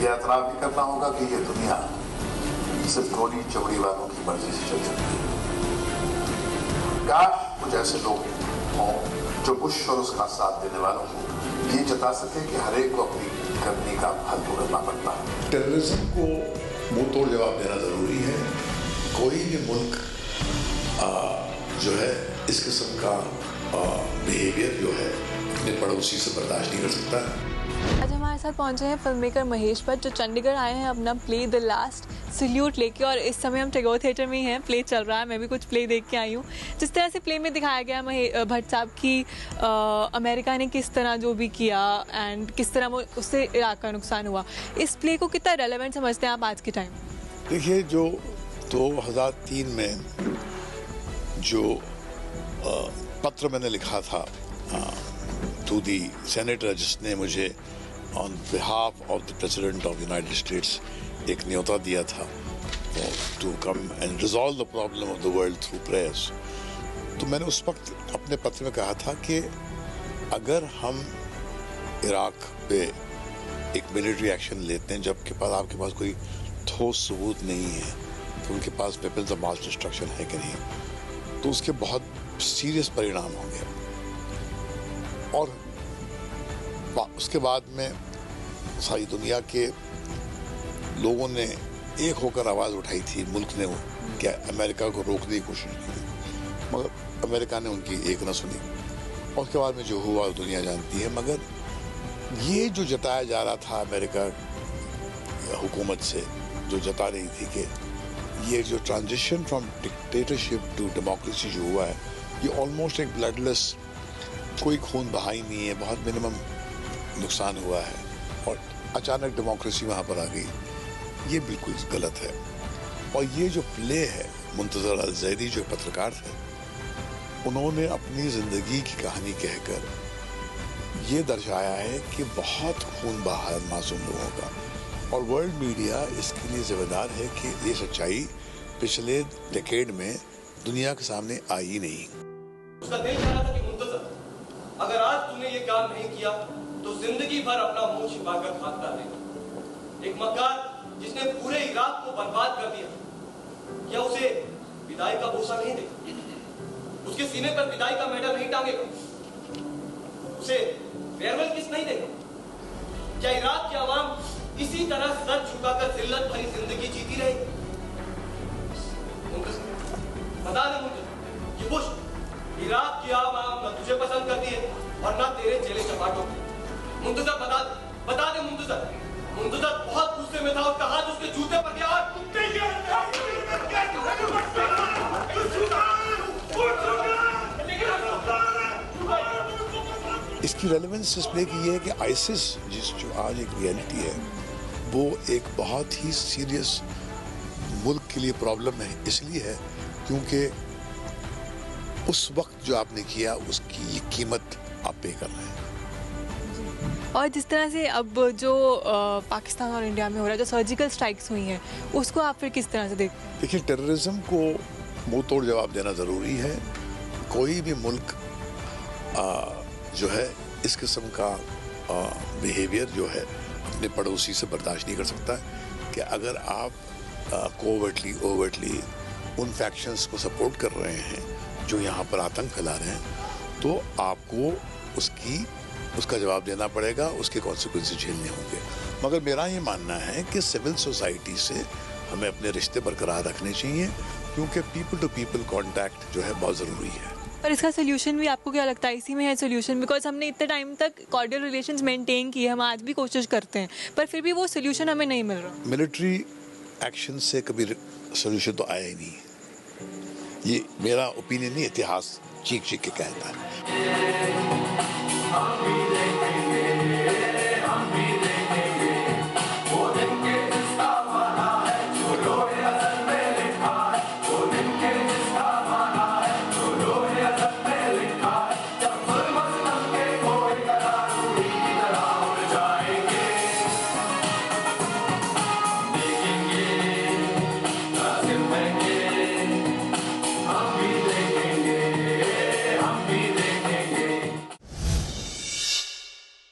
ये एतराफ़ भी करना होगा कि ये दुनिया सिर्फ गोली चौड़ी वालों की मर्जी से चल सकती है। काश कुछ ऐसे लोग हों जो बुश और उसका साथ देने वालों को ये जता सके कि हर एक को अपनी करनी का फल भुगतना पड़ता है। टेररिज्म को मुंह तोड़ जवाब देना जरूरी है। कोई भी मुल्क जो है इस किस्म का बिहेवियर जो है अपने पड़ोसी से बर्दाश्त नहीं कर सकता। आज हमारे साथ पहुंचे हैं फिल्म मेकर महेश भट्ट, जो चंडीगढ़ आए हैं अपना प्ले द लास्ट सल्यूट लेके। और इस समय हम टैगोर थिएटर में ही हैं, प्ले चल रहा है, मैं भी कुछ प्ले देख के आई हूँ। जिस तरह से प्ले में दिखाया गया भट्ट साहब की अमेरिका ने किस तरह जो भी किया एंड किस तरह वो उससे इराक का नुकसान हुआ, इस प्ले को कितना रेलेवेंट समझते हैं आप आज के टाइम? देखिए, जो 2003 में जो पत्र मैंने लिखा था टू दी सेनेटर, जिसने मुझे on behalf of the president of United States एक न्योता दिया था to come and resolve the problem of the world through prayers, तो मैंने उस वक्त अपने पत्र में कहा था कि अगर हम इराक पे एक मिलिट्री एक्शन लेते हैं जबकि आपके पास कोई ठोस सबूत नहीं है, तो उनके पास वेपन्स ऑफ मास डिस्ट्रक्शन है कि नहीं, तो उसके बहुत सीरियस परिणाम होंगे। और उसके बाद में सारी दुनिया के लोगों ने एक होकर आवाज़ उठाई थी, मुल्क ने क्या अमेरिका को रोकने की कोशिश की, मगर अमेरिका ने उनकी एक न सुनी। और उसके बाद में जो हुआ दुनिया जानती है। मगर ये जो जताया जा रहा था अमेरिका हुकूमत से, जो जता रही थी कि ये जो transition from dictatorship to democracy जो हुआ है, ये ऑलमोस्ट एक ब्लडलेस, कोई खून बहा ही नहीं है, बहुत मिनिमम नुकसान हुआ है और अचानक डेमोक्रेसी वहाँ पर आ गई, ये बिल्कुल गलत है। और ये जो प्ले है, मुंतज़र अल-ज़ैदी जो पत्रकार थे, उन्होंने अपनी ज़िंदगी की कहानी कहकर ये दर्शाया है कि बहुत खून बहा है मासूम लोगों का, और वर्ल्ड मीडिया इसके लिए जिम्मेदार है कि ये सच्चाई पिछले डेकेड में दुनिया के सामने आई ही नहीं। उसका दिल चाह रहा था कि मुंतज़र, अगर आज तूने ये काम नहीं किया तो जिंदगी भर अपना मुंह छिपाकर खाता रहेगा। एक मक्कार जिसने पूरे इराक को बर्बाद कर दिया, क्या उसे विदाई का बोसा नहीं देगा? उसके सीने पर विदाई का मेडल नहीं टांगेगा? उसे फेयरवेल किस नहीं देगा? क्या इराक की आवाम इसी तरह सर झुकाकर जिल्लत भरी जिंदगी जीती रहेगी? बता दे मुंतज़र, ये बुश इराक की आवाम न तुझे पसंद करती है और न तेरे चेले चपाटों को। मुंतज़र बता दे मुंतज़र। मुंतज़र बहुत गुस्से में था, उसका हाथ उसके जूते पर गया और इसकी रेलेवेंस इस प्ले की ये है कि आईसिस जो आज एक रियलिटी है, वो एक बहुत ही सीरियस मुल्क के लिए प्रॉब्लम है। इसलिए है क्योंकि उस वक्त जो आपने किया उसकी कीमत आप पे कर रहे हैं। और जिस तरह से अब जो पाकिस्तान और इंडिया में हो रहा है, जो सर्जिकल स्ट्राइक्स हुई हैं, उसको आप फिर किस तरह से देखते हैं? देखिए, टेररिज्म को मुंह तोड़ जवाब देना ज़रूरी है। कोई भी मुल्क जो है इस किस्म का बिहेवियर जो है अपने पड़ोसी से बर्दाश्त नहीं कर सकता कि अगर आप कोवर्टली ओवर्टली उन फैक्शंस को सपोर्ट कर रहे हैं जो यहाँ पर आतंक फैला रहे हैं, तो आपको उसका जवाब देना पड़ेगा, उसके कॉन्सिक्वेंसेस झेलने होंगे। मगर मेरा ये मानना है कि सिविल सोसाइटी से हमें अपने रिश्ते बरकरार रखने चाहिए, क्योंकि पीपल टू पीपल कांटेक्ट जो है बहुत ज़रूरी है। पर इसका सोल्यूशन भी आपको क्या लगता है इसी में है सोल्यूशन? बिकॉज हमने इतने टाइम तक कॉर्डियल रिलेशंस मेंटेन किए, हम आज भी कोशिश करते हैं, पर फिर भी वो सोल्यूशन हमें नहीं मिल रहा। मिलिट्री एक्शन से कभी सोल्यूशन तो आया ही नहीं। ये मेरा ओपिनियन नहीं, इतिहास चीख के कहता है।